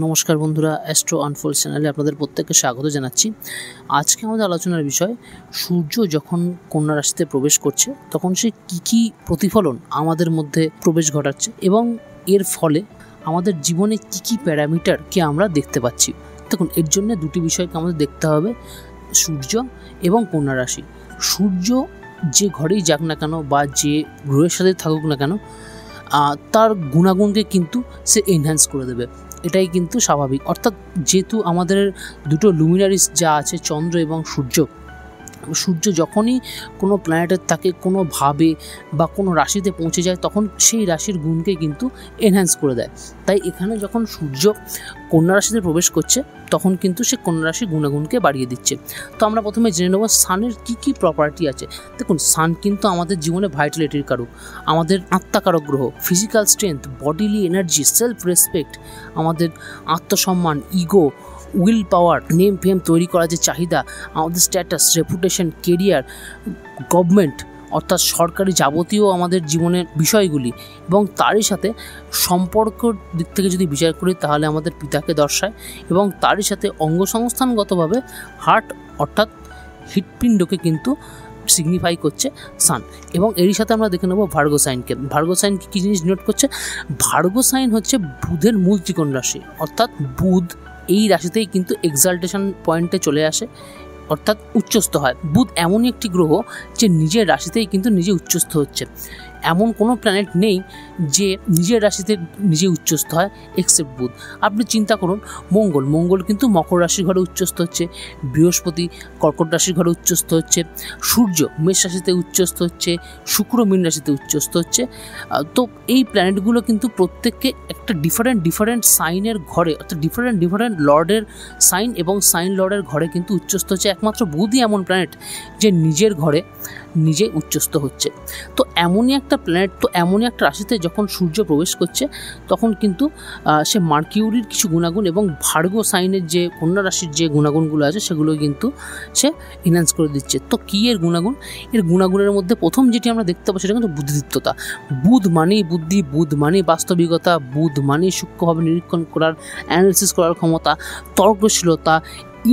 নমস্কার বন্ধুরা, astro unfold চ্যানেলে আপনাদের প্রত্যেককে স্বাগত জানাচ্ছি। আজকে আমাদের আলোচনার বিষয়, সূর্য যখন কন্যা রাশিতে প্রবেশ করছে তখন সে কী প্রতিফলন আমাদের মধ্যে প্রবেশ ঘটাচ্ছে এবং এর ফলে আমাদের জীবনে কী প্যারামিটারকে আমরা দেখতে পাচ্ছি। দেখুন, এর জন্য দুটি বিষয়কে আমাদের দেখতে হবে, সূর্য এবং কন্যা রাশি। সূর্য যে ঘরেই যাক না কেন বা যে গ্রহের সাথে থাকুক না কেন, তার গুণাগুণকে কিন্তু সে এনহ্যান্স করে দেবে, এটাই কিন্তু স্বাভাবিক। অর্থাৎ যেহেতু আমাদের দুটো লুমিনারিস যা আছে, চন্দ্র এবং সূর্য, সূর্য যখনই কোনো প্ল্যানেটের থাকে কোনোভাবে বা কোনো রাশিতে পৌঁছে যায় তখন সেই রাশির গুণকে কিন্তু এনহ্যান্স করে দেয়। তাই এখানে যখন সূর্য কন্যা রাশিতে প্রবেশ করছে তখন কিন্তু সে কন্যা রাশির গুণাগুণকে বাড়িয়ে দিচ্ছে। তো আমরা প্রথমে জেনে নেব সানের কী প্রপার্টি আছে। দেখুন, সান কিন্তু আমাদের জীবনে ভাইটালিটির কারক, আমাদের আত্মাকারক গ্রহ, physical strength, bodily energy, self respect, আমাদের আত্মসম্মান, ইগো, উইল পাওয়ার, নেম ফেম তৈরি করার যে চাহিদা, আমাদের স্ট্যাটাস, রেপুটেশন, কেরিয়ার, গভর্নমেন্ট অর্থাৎ সরকারি যাবতীয় আমাদের জীবনের বিষয়গুলি, এবং তারই সাথে সম্পর্কর দিক থেকে যদি বিচার করি তাহলে আমাদের পিতাকে দর্শায়, এবং তারই সাথে অঙ্গসংস্থানগতভাবে হার্ট অর্থাৎ হৃৎপিণ্ডকে কিন্তু সিগনিফাই করছে সান। এবং এরই সাথে আমরা দেখে নেব ভার্গো সাইনকে। ভার্গো সাইন কী জিনিস ডিনোট করছে? ভার্গো সাইন হচ্ছে বুধের মূল ত্রিকোণ রাশি, অর্থাৎ বুধ এই রাশিতেই কিন্তু এক্সাল্টেশন পয়েন্টে চলে আসে, অর্থাৎ উচ্চস্থ হয়। বুধ এমনই একটি গ্রহ যে নিজের রাশিতেই কিন্তু নিজে উচ্চস্থ হচ্ছে। এমন কোনো প্ল্যানেট নেই যে নিজের রাশিতে নিজে উচ্চস্থ হয় এক্সেপ্ট বুধ। আপনি চিন্তা করুন, মঙ্গল কিন্তু মকর রাশির ঘরে উচ্চস্থ হচ্ছে, বৃহস্পতি কর্কট রাশির ঘরে উচ্চস্থ হচ্ছে, সূর্য মেষ রাশিতে উচ্চস্থ হচ্ছে, শুক্র মীন রাশিতে উচ্চস্থ হচ্ছে। তো এই প্ল্যানেটগুলো কিন্তু প্রত্যেককে একটা ডিফারেন্ট সাইনের ঘরে, অর্থাৎ ডিফারেন্ট লর্ডের সাইন এবং সাইন লর্ডের ঘরে কিন্তু উচ্চস্থ হচ্ছে। একমাত্র বুধই এমন প্ল্যানেট যে নিজের ঘরে নিজে উচ্চস্থ হচ্ছে। তো এমনই একটা প্ল্যানেট, তো এমনই একটা রাশিতে যখন সূর্য প্রবেশ করছে তখন কিন্তু সে মার্কিউরির কিছু গুণাগুণ এবং ভার্গো সাইনের যে কন্যা রাশির যে গুণাগুণগুলো আছে সেগুলো কিন্তু সে এনহ্যান্স করে দিচ্ছে। তো কী এর গুণাগুণ? এর গুণাগুণের মধ্যে প্রথম যেটি আমরা দেখতে পাবো সেটা কিন্তু বুদ্ধিদীপ্ততা। বুধ মানেই বুদ্ধি, বুধ মানেই বাস্তবিকতা, বুধ মানেই সূক্ষ্মভাবে নিরীক্ষণ করার, অ্যানালিসিস করার ক্ষমতা, তর্কশীলতা,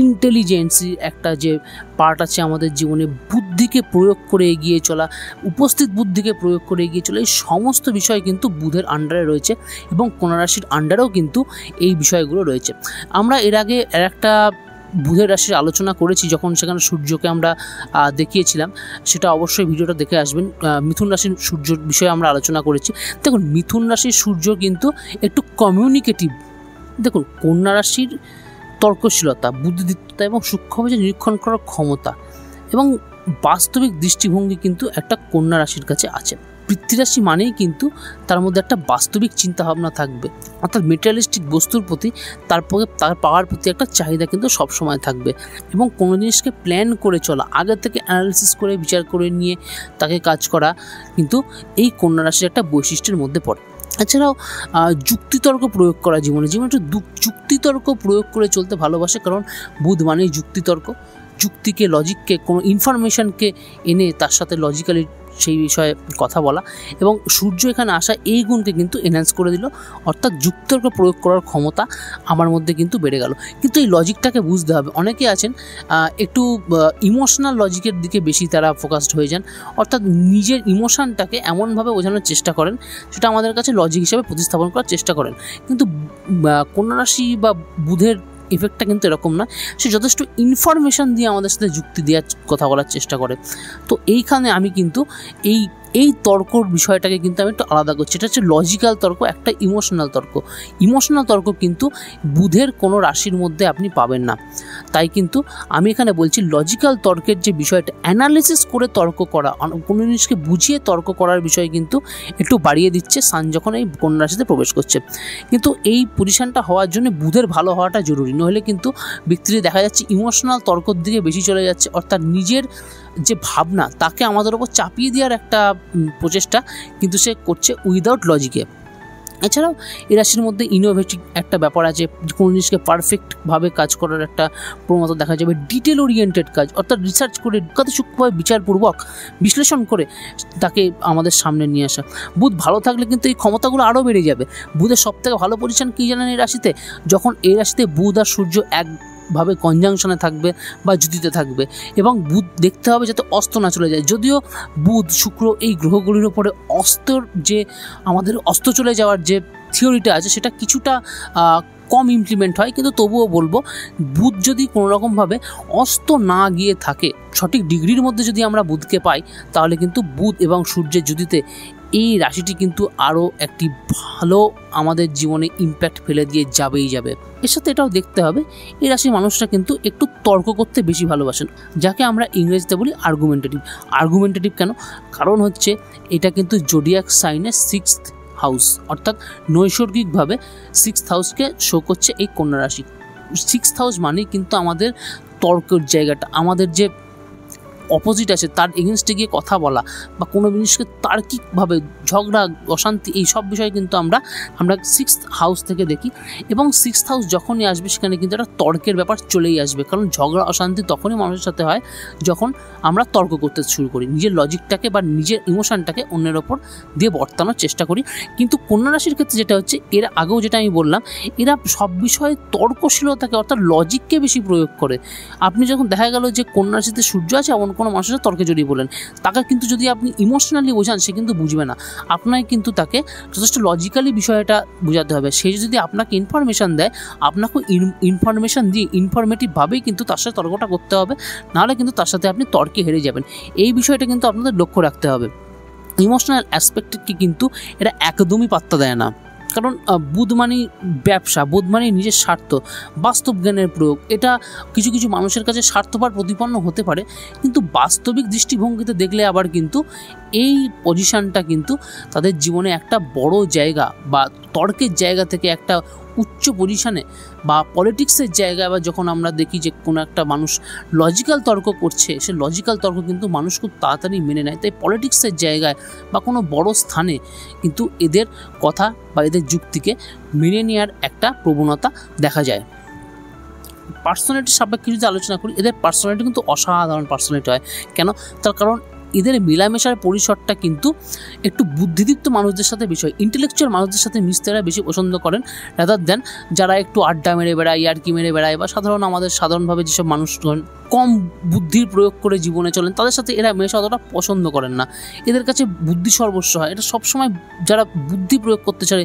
ইন্টেলিজেন্সি একটা যে পার্ট আছে আমাদের জীবনে, বুদ্ধিকে প্রয়োগ করে এগিয়ে চলা, উপস্থিত বুদ্ধিকে প্রয়োগ করে এগিয়ে চলা, এই সমস্ত বিষয় কিন্তু বুধের আন্ডারে রয়েছে এবং কন্যা রাশির আন্ডারেও কিন্তু এই বিষয়গুলো রয়েছে। আমরা এর আগে একটা বুধের রাশির আলোচনা করেছি যখন সেখানে সূর্যকে আমরা দেখিয়েছিলাম, সেটা অবশ্যই ভিডিওটা দেখে আসবেন। মিথুন রাশির সূর্যর বিষয়ে আমরা আলোচনা করেছি। দেখুন, মিথুন রাশির সূর্য কিন্তু একটু কমিউনিকেটিভ। দেখুন, কন্যা রাশির তর্কশীলতা, বুদ্ধিদীপ্ততা এবং সূক্ষ্মভাবে নিরীক্ষণ করার ক্ষমতা এবং বাস্তবিক দৃষ্টিভঙ্গি কিন্তু একটা কন্যা রাশির কাছে আছে। পৃথ্বীরাশি মানেই কিন্তু তার মধ্যে একটা বাস্তবিক চিন্তাভাবনা থাকবে, অর্থাৎ মেটেরিয়ালিস্টিক বস্তুর প্রতি তার পাওয়ার প্রতি একটা চাহিদা কিন্তু সবসময় থাকবে, এবং কোনো জিনিসকে প্ল্যান করে চলা, আগে থেকে অ্যানালিসিস করে বিচার করে নিয়ে তাকে কাজ করা কিন্তু এই কন্যা রাশির একটা বৈশিষ্ট্যের মধ্যে পড়ে। এছাড়াও যুক্তিতর্ক প্রয়োগ করা, জীবনে একটু যুক্তিতর্ক প্রয়োগ করে চলতে ভালোবাসে, কারণ বুধ মানেই যুক্তিতর্ক, যুক্তিকে, লজিককে, কোনো ইনফরমেশনকে এনে তার সাথে লজিক্যালি সেই বিষয়ে কথা বলা, এবং সূর্য এখানে আসা এই গুণকে কিন্তু এনহ্যান্স করে দিল, অর্থাৎ যুক্তিতর্ক প্রয়োগ করার ক্ষমতা আমার মধ্যে কিন্তু বেড়ে গেল। কিন্তু এই লজিকটাকে বুঝতে হবে। অনেকে আছেন একটু ইমোশনাল লজিকের দিকে বেশি তারা ফোকাসড হয়ে যান, অর্থাৎ নিজের ইমোশনটাকে এমনভাবে বোঝানোর চেষ্টা করেন সেটা আমাদের কাছে লজিক হিসাবে প্রতিস্থাপন করার চেষ্টা করেন। কিন্তু কন্যা রাশি বা বুধের ইফেক্টটা কিন্তু এরকম না, সে যথেষ্ট ইনফরমেশান দিয়ে আমাদের সাথে যুক্তি দেওয়ার কথা বলার চেষ্টা করে। তো এইখানে আমি কিন্তু এই তর্কর বিষয়টাকে কিন্তু আমি একটু আলাদা করছি। এটা হচ্ছে লজিক্যাল তর্ক, একটা ইমোশনাল তর্ক কিন্তু বুধের কোনো রাশির মধ্যে আপনি পাবেন না। তাই কিন্তু আমি এখানে বলছি লজিক্যাল তর্কের যে বিষয়টা, অ্যানালিসিস করে তর্ক করা, কোনো জিনিসকে বুঝিয়ে তর্ক করার বিষয় কিন্তু একটু বাড়িয়ে দিচ্ছে সান যখন এই কন্যা রাশিতে প্রবেশ করছে। কিন্তু এই পজিশনটা হওয়ার জন্য বুধের ভালো হওয়াটা জরুরি, নইলে কিন্তু ব্যক্তিটি দেখা যাচ্ছে ইমোশনাল তর্কর দিকে বেশি চলে যাচ্ছে, অর্থাৎ নিজের যে ভাবনা তাকে আমাদের ওপর চাপিয়ে দেওয়ার একটা প্রচেষ্টা কিন্তু সে করছে উইদাউট লজিকে। এছাড়াও এই রাশির মধ্যে ইনোভেটিভ একটা ব্যাপার আছে, কোনো জিনিসকে পারফেক্টভাবে কাজ করার একটা প্রবণতা দেখা যাবে। ডিটেল ওরিয়েন্টেড কাজ, অর্থাৎ রিসার্চ করে কত সূক্ষ্মভাবে বিচারপূর্বক বিশ্লেষণ করে তাকে আমাদের সামনে নিয়ে আসা। বুধ ভালো থাকলে কিন্তু এই ক্ষমতাগুলো আরও বেড়ে যাবে। বুধের সবথেকে ভালো পজিশন কী জানেন এই রাশিতে? যখন এই রাশিতে বুধ আর সূর্য একভাবে কনজাংশনে থাকবে বা যুতিতে থাকবে, এবং বুধ দেখতে হবে যাতে অস্ত না চলে যায়। যদিও বুধ শুক্র এই গ্রহগুলির ওপরে অস্তর যে আমাদের অস্ত চলে যাওয়ার যে থিওরিটা আছে সেটা কিছুটা কম ইমপ্লিমেন্ট হয়, কিন্তু তবুও বলবো বুধ যদি কোনো রকমভাবে অস্ত না গিয়ে থাকে, সঠিক ডিগ্রির মধ্যে যদি আমরা বুধকে পাই, তাহলে কিন্তু বুধ এবং সূর্যের যুতিতে এই রাশিটি কিন্তু আরও একটি ভালো আমাদের জীবনে ইম্প্যাক্ট ফেলে দিয়ে যাবেই যাবে। এর সাথে এটাও দেখতে হবে এই রাশির মানুষরা কিন্তু একটু তর্ক করতে বেশি ভালোবাসেন, যাকে আমরা ইংরেজিতে বলি আর্গুমেন্টেটিভ। আর্গুমেন্টেটিভ কেন? কারণ হচ্ছে এটা কিন্তু জোডিয়াক সাইনের 6th হাউস, অর্থাৎ নৈসর্গিকভাবে 6th হাউসকে শো করছে এই কন্যা রাশি। 6th হাউস মানে কিন্তু আমাদের তর্কের জায়গাটা, আমাদের যে অপোজিট আছে তার এগেনস্টে গিয়ে কথা বলা বা কোনো জিনিসকে তার্কিকভাবে ঝগড়া অশান্তি, এই সব বিষয় কিন্তু আমরা 6th হাউস থেকে দেখি। এবং 6th হাউস যখনই আসবে সেখানে কিন্তু একটা তর্কের ব্যাপার চলেই আসবে, কারণ ঝগড়া অশান্তি তখনই মানুষের সাথে হয় যখন আমরা তর্ক করতে শুরু করি, নিজের লজিকটাকে বা নিজের ইমোশনটাকে অন্যের ওপর দিয়ে বর্তানোর চেষ্টা করি। কিন্তু কন্যা রাশির ক্ষেত্রে যেটা হচ্ছে, এর আগেও যেটা আমি বললাম, এরা সব বিষয়ে তর্কশীলতাকে অর্থাৎ লজিককে বেশি প্রয়োগ করে। আপনি যখন দেখা গেল যে কন্যা রাশিতে সূর্য আছে, এমন কোনো মানুষের তর্কে জড়িয়ে বলেন, তাকে কিন্তু যদি আপনি ইমোশনালি বোঝান সে কিন্তু বুঝবে না, আপনাকে কিন্তু তাকে যথেষ্ট লজিক্যালি বিষয়টা বোঝাতে হবে। সে যদি আপনাকে ইনফরমেশান দেয়, আপনাকে ইনফরমেশান দিয়ে ইনফরমেটিভভাবেই কিন্তু তার সাথে তর্কটা করতে হবে, নাহলে কিন্তু তার সাথে আপনি তর্কে হেরে যাবেন। এই বিষয়টা কিন্তু আপনাদের লক্ষ্য রাখতে হবে। ইমোশনাল অ্যাসপেক্টকে কিন্তু এটা একদমই পাত্তা দেয় না, কারণ বুধ মানে ব্যবসা, বুধ মানে নিজের স্বার্থ, বাস্তব জ্ঞানের প্রয়োগ। এটা কিছু কিছু মানুষের কাছে স্বার্থপর প্রতিপন্ন হতে পারে, কিন্তু বাস্তবিক দৃষ্টিভঙ্গিতে দেখলে আবার কিন্তু এই পজিশনটা কিন্তু তাদের জীবনে একটা বড় জায়গা বা তর্কের জায়গা থেকে একটা উচ্চ পজিশনে বা পলিটিক্সের জায়গায়, বা যখন আমরা দেখি যে কোনো একটা মানুষ লজিক্যাল তর্ক করছে, সে লজিক্যাল তর্ক কিন্তু মানুষ খুব তাড়াতাড়ি মেনে নেয়। তাই পলিটিক্সের জায়গায় বা কোনো বড় স্থানে কিন্তু এদের কথা বা এদের যুক্তিকে মেনে নেওয়ার একটা প্রবণতা দেখা যায়। পার্সোনালিটির সাপেক্ষে যদি আলোচনা করি, এদের পার্সোনালিটি কিন্তু অসাধারণ পার্সোনালিটি হয়। কেন? তার কারণ এদের মেলামেশার পরিসরটা কিন্তু একটু বুদ্ধিদীপ্ত মানুষদের সাথে বিষয়, ইন্টেলেকচুয়াল মানুষদের সাথে মিশতে এরা বেশি পছন্দ করেন, রাদার দেন যারা একটু আড্ডা মেরে বেড়ায়, ইয়ার্কি মেরে বেড়ায়, বা সাধারণভাবে যেসব মানুষজন কম বুদ্ধির প্রয়োগ করে জীবনে চলেন, তাদের সাথে এরা মেশা অতটা পছন্দ করেন না। এদের কাছে বুদ্ধি সর্বস্ব হয়। এটা সবসময় যারা বুদ্ধি প্রয়োগ করতে চায়,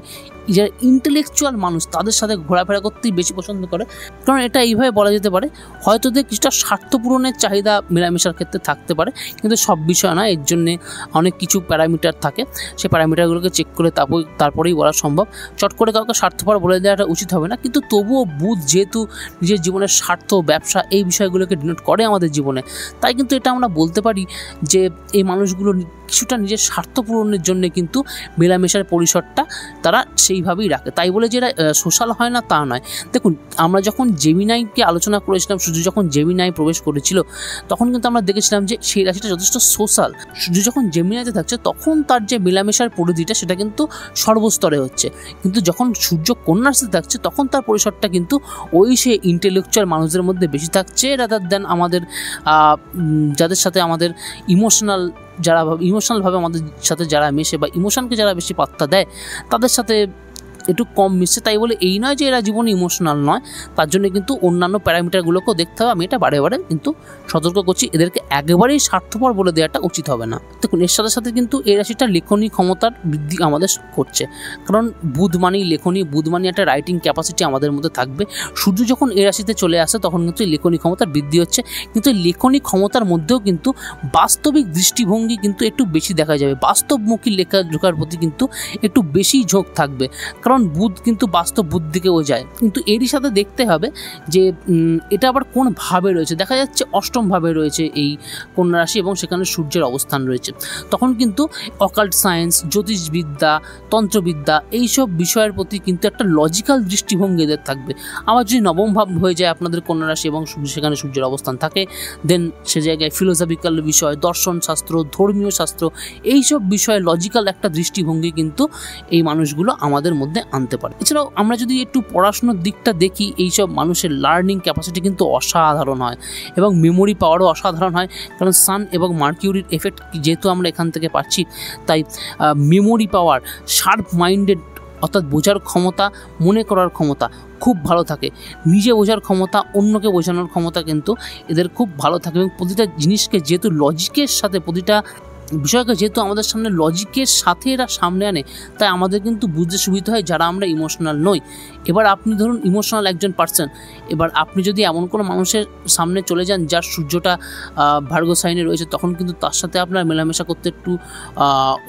যারা ইন্টেলেকচুয়াল মানুষ, তাদের সাথে ঘোরাফেরা করতেই বেশি পছন্দ করে। কারণ এটা এইভাবে বলা যেতে পারে, হয়তো এদের কিছুটা স্বার্থ পূরণের চাহিদা মেলামেশার ক্ষেত্রে থাকতে পারে, কিন্তু সব বিষয় না। এর জন্যে অনেক কিছু প্যারামিটার থাকে, সেই প্যারামিটারগুলোকে চেক করে তারপরেই বলা সম্ভব। চট করে কাউকে স্বার্থপর বলে দেওয়াটা উচিত হবে না, কিন্তু তবুও বুধ যেহেতু নিজের জীবনের স্বার্থ, ব্যবসা, এই বিষয়গুলোকে ডিনোট করে আমাদের জীবনে, তাই কিন্তু এটা আমরা বলতে পারি যে এই মানুষগুলো কিছুটা নিজের স্বার্থ পূরণের জন্য কিন্তু মেলামেশার পরিসরটা তারা সেইভাবেই রাখে। তাই বলে যে এরা সোশ্যাল হয় না তা নয়। দেখুন, আমরা যখন জেমিনাইকে আলোচনা করেছিলাম, সূর্য যখন জেমিনাই প্রবেশ করেছিল, তখন কিন্তু আমরা দেখেছিলাম যে সেই রাশিটা যথেষ্ট সোশ্যাল। সূর্য যখন জেমিনাইতে থাকছে, তখন তার যে মেলামেশার পরিধিটা সেটা কিন্তু সর্বস্তরে হচ্ছে, কিন্তু যখন সূর্য কন্যা রাশিতে থাকছে, তখন তার পরিসরটা কিন্তু ওই সে ইন্টেলেকচুয়াল মানুষদের মধ্যে বেশি থাকছে, রাদার দেন আমাদের যাদের সাথে আমাদের ইমোশনালভাবে আমাদের সাথে যারা মেশে বা ইমোশনকে যারা বেশি পাত্তা দেয়, তাদের সাথে একটু কম মিশছে। তাই বলে এই নয় যে এরা জীবনে ইমোশনাল নয়, তার জন্য কিন্তু অন্যান্য প্যারামিটারগুলোকেও দেখতে হবে। আমি এটা বারে বারে কিন্তু সতর্ক করছি, এদেরকে একেবারেই স্বার্থপর বলে দেওয়াটা উচিত হবে না। দেখুন, এর সাথে সাথে কিন্তু এই রাশিটা লেখনী ক্ষমতার বৃদ্ধি আমাদের করছে, কারণ বুধ মানেই লেখনী, বুধ মানে একটা রাইটিং ক্যাপাসিটি আমাদের মধ্যে থাকবে। সূর্য যখন এই রাশিতে চলে আসে, তখন কিন্তু লেখনী ক্ষমতার বৃদ্ধি হচ্ছে, কিন্তু লেখনী ক্ষমতার মধ্যেও কিন্তু বাস্তবিক দৃষ্টিভঙ্গি কিন্তু একটু বেশি দেখা যাবে, বাস্তবমুখী লেখার প্রতি কিন্তু একটু বেশি ঝোঁক থাকবে। কারণ কারণ বুধ কিন্তু বাস্তব বুদ্ধিকেও যায়। কিন্তু এরই সাথে দেখতে হবে যে এটা আবার কোন ভাবে রয়েছে। দেখা যাচ্ছে অষ্টম ভাবে রয়েছে এই কন্যা রাশি এবং সেখানে সূর্যের অবস্থান রয়েছে। তখন কিন্তু অকাল্ট সায়েন্স, জ্যোতিষবিদ্যা, তন্ত্রবিদ্যা এইসব বিষয়ের প্রতি কিন্তু একটা লজিক্যাল দৃষ্টিভঙ্গি এদের থাকবে। আবার যদি নবম ভাব হয়ে যায় আপনাদের কন্যা রাশি এবং সেখানে সূর্যের অবস্থান থাকে, দেন সে জায়গায় ফিলোসফিক্যাল বিষয়, দর্শন শাস্ত্র, ধর্মীয় শাস্ত্র এইসব বিষয়ে লজিক্যাল একটা দৃষ্টিভঙ্গি কিন্তু এই মানুষগুলো আমাদের মধ্যে আনতে পারে। এছাড়াও আমরা যদি একটু পড়াশোনার দিকটা দেখি, এইসব মানুষের লার্নিং ক্যাপাসিটি কিন্তু অসাধারণ হয় এবং মেমোরি পাওয়ারও অসাধারণ হয়। কারণ সান এবং মার্কিউরির এফেক্ট যেহেতু আমরা এখান থেকে পাচ্ছি, তাই মেমোরি পাওয়ার, শার্প মাইন্ডেড অর্থাৎ বোঝার ক্ষমতা, মনে করার ক্ষমতা খুব ভালো থাকে। নিজে বোঝার ক্ষমতা, অন্যকে বোঝানোর ক্ষমতা কিন্তু এদের খুব ভালো থাকে এবং প্রতিটা জিনিসকে যেহেতু লজিকের সাথে, প্রতিটা বিষয়কে যেহেতু আমাদের সামনে লজিকের সাথে এরা সামনে আনে, তাই আমাদের কিন্তু বুঝতে সুবিধা হয় যারা আমরা ইমোশনাল নই। এবার আপনি ধরুন ইমোশনাল একজন পার্সন, এবার আপনি যদি এমন কোনো মানুষের সামনে চলে যান যার সূর্যটা ভার্গ সাইনে রয়েছে, তখন কিন্তু তার সাথে আপনার মেলামেশা করতে একটু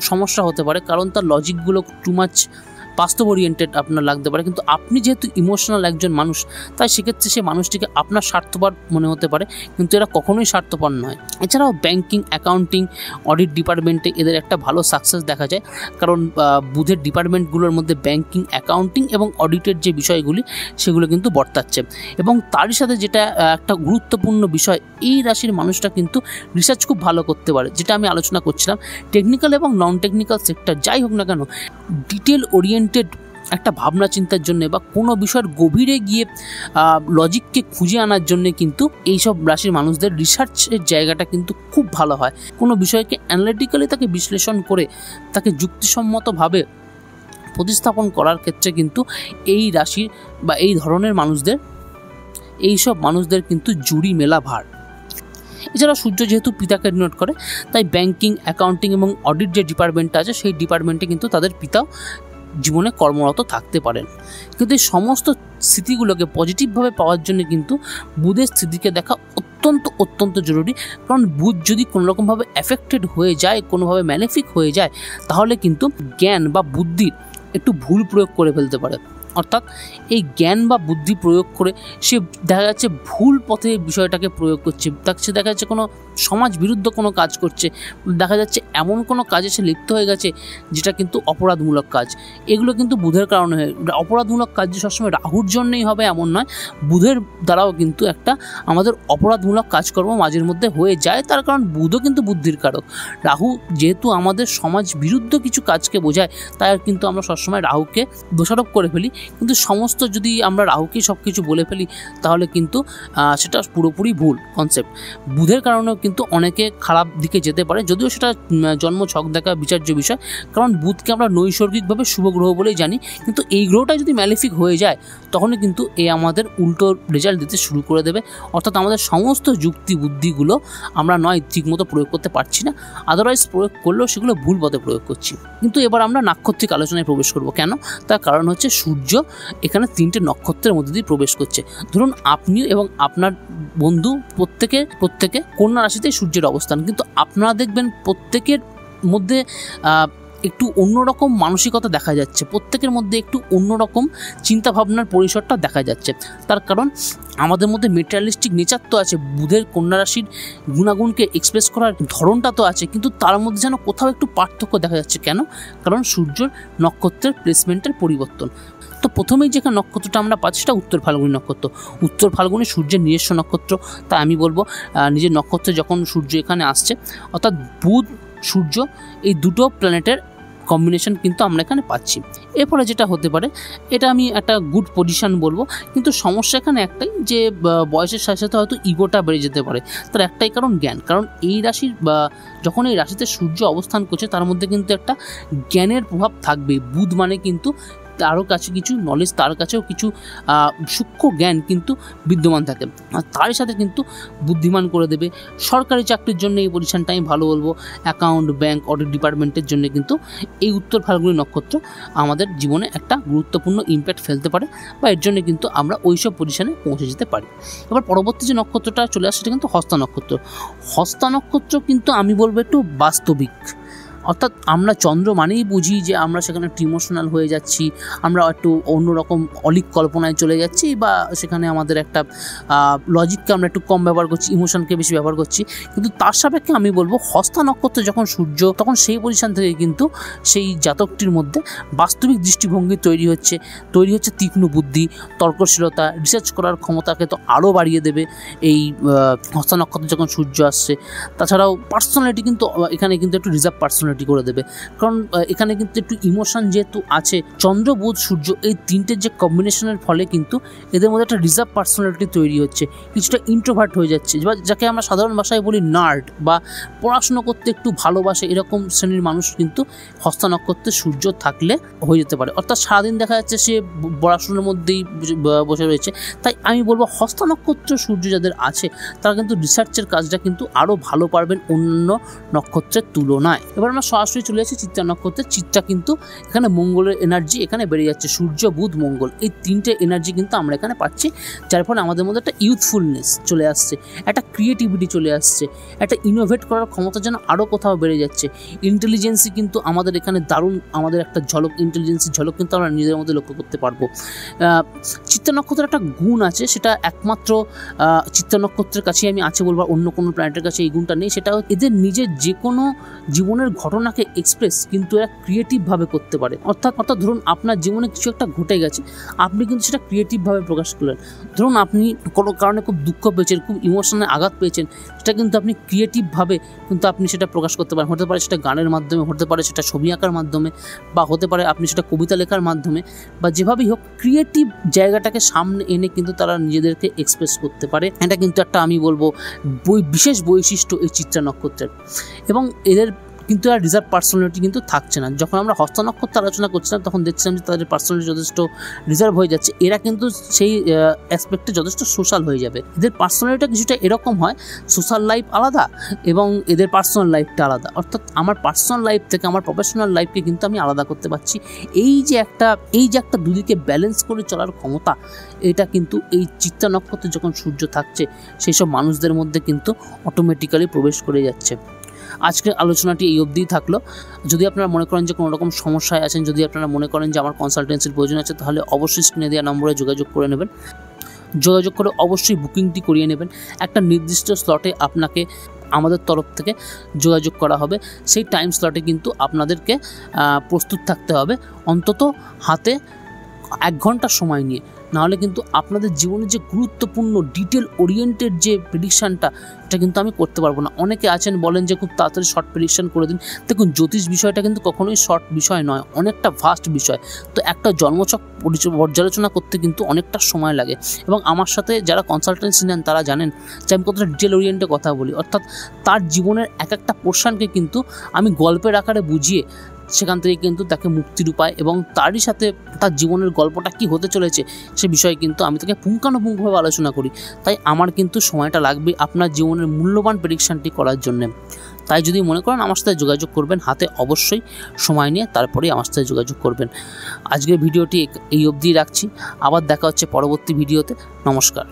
সমস্যা হতে পারে, কারণ তার লজিকগুলো টু মাচ বাস্তব ওরিয়েন্টেড আপনার লাগতে পারে। কিন্তু আপনি যেহেতু ইমোশনাল একজন মানুষ, তাই সেক্ষেত্রে সে মানুষটিকে আপনার স্বার্থপর মনে হতে পারে, কিন্তু এরা কখনোই স্বার্থপর নয়। এছাড়াও ব্যাংকিং, অ্যাকাউন্টিং, অডিট ডিপার্টমেন্টে এদের একটা ভালো সাকসেস দেখা যায়, কারণ বুধের ডিপার্টমেন্টগুলোর মধ্যে ব্যাংকিং, অ্যাকাউন্টিং এবং অডিটের যে বিষয়গুলি সেগুলো কিন্তু বর্তাচ্ছে। এবং তারই সাথে যেটা একটা গুরুত্বপূর্ণ বিষয়, এই রাশির মানুষটা কিন্তু রিসার্চ খুব ভালো করতে পারে, যেটা আমি আলোচনা করছিলাম। টেকনিক্যাল এবং নন টেকনিক্যাল সেক্টর যাই হোক না কেন, ডিটেল ওরিয়েন্টেড একটা ভাবনা চিন্তার জন্য বা কোনো বিষয়ের গভীরে গিয়ে লজিককে খুঁজে আনার জন্য কিন্তু এইসব রাশির মানুষদের রিসার্চের জায়গাটা কিন্তু খুব ভালো হয়। কোনো বিষয়কে অ্যানালিটিক্যালি তাকে বিশ্লেষণ করে তাকে যুক্তিসম্মতভাবে প্রতিস্থাপন করার ক্ষেত্রে কিন্তু এই রাশির বা এই ধরনের মানুষদের, এইসব মানুষদের কিন্তু জুড়ি মেলা ভার। এছাড়া সূর্য যেহেতু পিতাকে ডিনোট করে, তাই ব্যাংকিং, অ্যাকাউন্টিং এবং অডিট যে ডিপার্টমেন্টটা আছে সেই ডিপার্টমেন্টে কিন্তু তাদের পিতাও জীবনে কর্মরত থাকতে পারেন। কিন্তু এই সমস্ত স্থিতিগুলোকে পজিটিভভাবে পাওয়ার জন্য কিন্তু বুধের স্থিতিকে দেখা অত্যন্ত জরুরি। কারণ বুধ যদি কোনোরকমভাবে এফেক্টেড হয়ে যায়, কোনোভাবে ম্যালেফিক হয়ে যায়, তাহলে কিন্তু জ্ঞান বা বুদ্ধির একটু ভুল প্রয়োগ করে ফেলতে পারে। অর্থাৎ এই জ্ঞান বা বুদ্ধি প্রয়োগ করে সে দেখা যাচ্ছে ভুল পথে বিষয়টাকে প্রয়োগ করছে, সে দেখা যাচ্ছে কোনো সমাজ বিরুদ্ধ কোনো কাজ করছে, দেখা যাচ্ছে এমন কোনো কাজে সে লিপ্ত হয়ে গেছে যেটা কিন্তু অপরাধমূলক কাজ। এগুলো কিন্তু বুধের কারণে হয়। অপরাধমূলক কাজ যে সবসময় রাহুর জন্যই হবে এমন নয়, বুধের দ্বারাও কিন্তু একটা আমাদের অপরাধমূলক কাজকর্ম মাঝের মধ্যে হয়ে যায়। তার কারণ বুধও কিন্তু বুদ্ধির কারক। রাহু যেহেতু আমাদের সমাজ বিরুদ্ধ কিছু কাজকে বোঝায়, তাই কিন্তু আমরা সবসময় রাহুকে দোষারোপ করে ফেলি। কিন্তু সমস্ত যদি আমরা রাহুকে সব কিছু বলে ফেলি, তাহলে কিন্তু সেটা পুরোপুরি ভুল কনসেপ্ট। বুধের কারণেও কিন্তু অনেকে খারাপ দিকে যেতে পারে, যদিও সেটা জন্ম ছক দেখা বিচার্য বিষয়। কারণ বুধকে আমরা নৈসর্গিকভাবে শুভ গ্রহ বলেই জানি, কিন্তু এই গ্রহটা যদি ম্যালেফিক হয়ে যায়, তখনই কিন্তু এ আমাদের উল্টো রেজাল্ট দিতে শুরু করে দেবে। অর্থাৎ আমাদের সমস্ত যুক্তি বুদ্ধিগুলো আমরা নয় ঠিকমতো প্রয়োগ করতে পারছি না, আদারওয়াইজ প্রয়োগ করলেও সেগুলো ভুল পথে প্রয়োগ করছি। কিন্তু এবার আমরা নাক্ষত্রিক আলোচনায় প্রবেশ করব। কেন? তার কারণ হচ্ছে সূর্য এখানে 3টে নক্ষত্রের মধ্যে দিয়ে প্রবেশ করছে। ধরুন আপনি এবং আপনার বন্ধু প্রত্যেকে কন্যা রাশিতে সূর্যের অবস্থান, কিন্তু আপনারা দেখবেন প্রত্যেকের মধ্যে একটু অন্যরকম মানসিকতা দেখা যাচ্ছে, প্রত্যেকের মধ্যে একটু অন্যরকম চিন্তাভাবনার পরিসরটা দেখা যাচ্ছে। তার কারণ আমাদের মধ্যে মেটেরিয়ালিস্টিক নেচার তো আছে, বুধের কন্যা রাশির গুণাগুণকে এক্সপ্রেস করার ধরনটা তো আছে, কিন্তু তার মধ্যে যেন কোথাও একটু পার্থক্য দেখা যাচ্ছে। কেন? কারণ সূর্যের নক্ষত্রের প্লেসমেন্টের পরিবর্তন। তো প্রথমেই যেখানে নক্ষত্রটা আমরা পাচ্ছি সেটা উত্তর ফাল্গুনী নক্ষত্র। উত্তর ফাল্গুনী সূর্যের নিজস্ব নক্ষত্র, তাই আমি বলবো নিজের নক্ষত্রে যখন সূর্য এখানে আসছে, অর্থাৎ বুধ সূর্য এই দুটো প্ল্যানেটের কম্বিনেশন কিন্তু আমরা এখানে পাচ্ছি। এরপরে যেটা হতে পারে, এটা আমি একটা গুড পজিশন বলবো, কিন্তু সমস্যা এখানে একটাই যে বয়সের সাথে সাথে হয়তো ইগোটা বেড়ে যেতে পারে। তার একটাই কারণ জ্ঞান। কারণ এই রাশির যখন এই রাশিতে সূর্য অবস্থান করছে, তার মধ্যে কিন্তু একটা জ্ঞানের প্রভাব থাকবে। বুধ মানে কিন্তু তারও কাছে কিছু নলেজ, তার কাছেও কিছু সূক্ষ্ম জ্ঞান কিন্তু বিদ্যমান থাকে, আর তার সাথে কিন্তু বুদ্ধিমান করে দেবে। সরকারি চাকরির জন্য এই পজিশনটা আমি ভালো বলবো। অ্যাকাউন্ট, ব্যাংক, অডিট ডিপার্টমেন্টের জন্য কিন্তু এই উত্তর ফাল্গুনী নক্ষত্র আমাদের জীবনে একটা গুরুত্বপূর্ণ ইম্প্যাক্ট ফেলতে পারে, বা এর জন্য কিন্তু আমরা ওইসব পজিশনে পৌঁছে যেতে পারি। এবার পরবর্তী যে নক্ষত্রটা চলে আসছে সেটা কিন্তু হস্তা নক্ষত্র। হস্তা নক্ষত্র কিন্তু আমি বলবো একটু বাস্তবিক, অর্থাৎ আমরা চন্দ্র মানেই বুঝি যে আমরা সেখানে একটু ইমোশনাল হয়ে যাচ্ছি, আমরা একটু অন্যরকম অলিক কল্পনায় চলে যাচ্ছি, বা সেখানে আমাদের একটা লজিককে আমরা একটু কম ব্যবহার করছি, ইমোশনকে বেশি ব্যবহার করছি। কিন্তু তার সাপেক্ষে আমি বলবো হস্তা নক্ষত্রে যখন সূর্য, তখন সেই পজিশন থেকে কিন্তু সেই জাতকটির মধ্যে বাস্তবিক দৃষ্টিভঙ্গি তৈরি হচ্ছে তীক্ষ্ণ বুদ্ধি, তর্কশীলতা, রিসার্চ করার ক্ষমতাকে তো আরও বাড়িয়ে দেবে এই হস্তা নক্ষত্রে যখন সূর্য আসছে। তাছাড়াও পার্সোনালিটি কিন্তু এখানে কিন্তু একটু রিজার্ভ পার্সোনালিটি করে দেবে, কারণ এখানে কিন্তু একটু ইমোশন যেহেতু আছে, চন্দ্র বুধ সূর্য এই তিনটের যে কম্বিনেশনের ফলে কিন্তু এদের মধ্যে একটা রিজার্ভ পার্সোনালিটি তৈরি হচ্ছে, কিছুটা ইন্ট্রোভার্ট হয়ে যাচ্ছে, যাকে আমরা সাধারণ ভাষায় বলি নার্ড, বা পড়াশুনো করতে একটু ভালোবাসে, এরকম শ্রেণীর মানুষ কিন্তু হস্তা নক্ষত্রে সূর্য থাকলে হয়ে যেতে পারে। অর্থাৎ সারাদিন দেখা যাচ্ছে সে পড়াশোনার মধ্যেই বসে রয়েছে। তাই আমি বলবো হস্তা নক্ষত্র সূর্য যাদের আছে তারা কিন্তু রিসার্চের কাজটা কিন্তু আরও ভালো পারবেন অন্য নক্ষত্রের তুলনায়। এবার আমরা সরাসরি চলে যাচ্ছি চিত্রা নক্ষত্রের। চিত্রা কিন্তু এখানে মঙ্গলের এনার্জি এখানে বেড়ে যাচ্ছে, সূর্য বুধ মঙ্গল এই তিনটে এনার্জি কিন্তু আমরা এখানে পাচ্ছি, যার ফলে আমাদের মধ্যে একটা ইউথফুলনেস চলে আসছে, একটা ক্রিয়েটিভিটি চলে আসছে, একটা ইনোভেট করার ক্ষমতা যেন আরও কোথাও বেড়ে যাচ্ছে। ইন্টেলিজেন্সি কিন্তু আমাদের এখানে দারুণ, আমাদের একটা ঝলক, ইন্টেলিজেন্সির ঝলক কিন্তু আমরা নিজেদের মধ্যে লক্ষ্য করতে পারবো। চিত্রা নক্ষত্রের একটা গুণ আছে, সেটা একমাত্র চিত্রা নক্ষত্রের কাছেই আমি আছে বলবো, অন্য কোনো প্ল্যানেটের কাছে এই গুণটা নেই। সেটা এদের নিজের যে কোনো জীবনের ঘটনাকে এক্সপ্রেস কিন্তু এরা ক্রিয়েটিভভাবে করতে পারে। অর্থাৎ ধরুন আপনার জীবনে কিছু একটা ঘটে গেছে, আপনি কিন্তু সেটা ক্রিয়েটিভভাবে প্রকাশ করলেন। ধরুন আপনি কোনো কারণে খুব দুঃখ পেয়েছেন, খুব ইমোশনাল আঘাত পেয়েছেন, সেটা কিন্তু আপনি ক্রিয়েটিভভাবে কিন্তু আপনি সেটা প্রকাশ করতে পারেন। হতে পারে সেটা গানের মাধ্যমে, হতে পারে সেটা ছবি আঁকার মাধ্যমে, বা হতে পারে আপনি সেটা কবিতা লেখার মাধ্যমে, বা যেভাবেই হোক ক্রিয়েটিভ জায়গাটাকে সামনে এনে কিন্তু তারা নিজেদেরকে এক্সপ্রেস করতে পারে। এটা কিন্তু একটা আমি বলবো বিশেষ বৈশিষ্ট্য এই চিত্রা নক্ষত্রের। এবং এদের কিন্তু আর রিজার্ভ পার্সোনালিটি কিন্তু থাকছে না। যখন আমরা হস্তা নক্ষত্র আলোচনা করছিলাম তখন দেখছিলাম যে তাদের পার্সোনালিটি যথেষ্ট রিজার্ভ হয়ে যাচ্ছে, এরা কিন্তু সেই অ্যাসপেক্টে যথেষ্ট সোশ্যাল হয়ে যাবে। এদের পার্সোনালিটিটা কিছুটা এরকম হয়, সোশ্যাল লাইফ আলাদা এবং এদের পার্সোনাল লাইফটা আলাদা। অর্থাৎ আমার পার্সোনাল লাইফ থেকে আমার প্রফেশনাল লাইফকে কিন্তু আমি আলাদা করতে পারছি। এই যে একটা দুদিকে ব্যালেন্স করে চলার ক্ষমতা, এটা কিন্তু এই চিত্রা নক্ষত্রে যখন সূর্য থাকছে সেই সব মানুষদের মধ্যে কিন্তু অটোমেটিক্যালি প্রবেশ করে যাচ্ছে। আজকের আলোচনাটি এই অবধিই থাকলো। যদি আপনারা মনে করেন যে কোনো রকম সমস্যায় আছেন, যদি আপনারা মনে করেন যে আমার কনসালটেন্সির প্রয়োজন আছে, তাহলে অবশ্যই স্ক্রিনে দেওয়া নম্বরে যোগাযোগ করে নেবেন। যোগাযোগ করে অবশ্যই বুকিংটি করিয়ে নেবেন। একটা নির্দিষ্ট স্লটে আপনাকে আমাদের তরফ থেকে যোগাযোগ করা হবে। সেই টাইম স্লটে কিন্তু আপনাদেরকে প্রস্তুত থাকতে হবে, অন্তত হাতে 1 ঘন্টা সময় নিয়ে। নাহলে কিন্তু আপনাদের জীবনের যে গুরুত্বপূর্ণ ডিটেল ওরিয়েন্টেড যে প্রেডিকশানটা, এটা কিন্তু আমি করতে পারবো না। অনেকে আছেন বলেন যে খুব তাড়াতাড়ি শর্ট প্রেডিকশান করে দিন। দেখুন, জ্যোতিষ বিষয়টা কিন্তু কখনোই শর্ট বিষয় নয়, অনেকটা ভাস্ট বিষয়। তো একটা জন্মছক পর্যালোচনা করতে কিন্তু অনেকটা সময় লাগে। এবং আমার সাথে যারা কনসালটেন্সি নেন তারা জানেন যে আমি কতটা ডিটেল ওরিয়েন্টে কথা বলি। অর্থাৎ তার জীবনের একটা পোর্শনকে কিন্তু আমি গল্পের আকারে বুঝিয়ে সেখান থেকে কিন্তু তাকে মুক্তির উপায় এবং তারই সাথে তার জীবনের গল্পটা কি হতে চলেছে সে বিষয়ে কিন্তু আমি তাকে পুঙ্খানুপুঙ্খভাবে আলোচনা করি। তাই আমার কিন্তু সময়টা লাগবে আপনার জীবনের মূল্যবান প্রেডিকশানটি করার জন্যে। তাই যদি মনে করেন আমার সাথে যোগাযোগ করবেন, হাতে অবশ্যই সময় নিয়ে তারপরেই আমার সাথে যোগাযোগ করবেন। আজকের ভিডিওটি এই অবধি রাখছি, আবার দেখা হচ্ছে পরবর্তী ভিডিওতে। নমস্কার।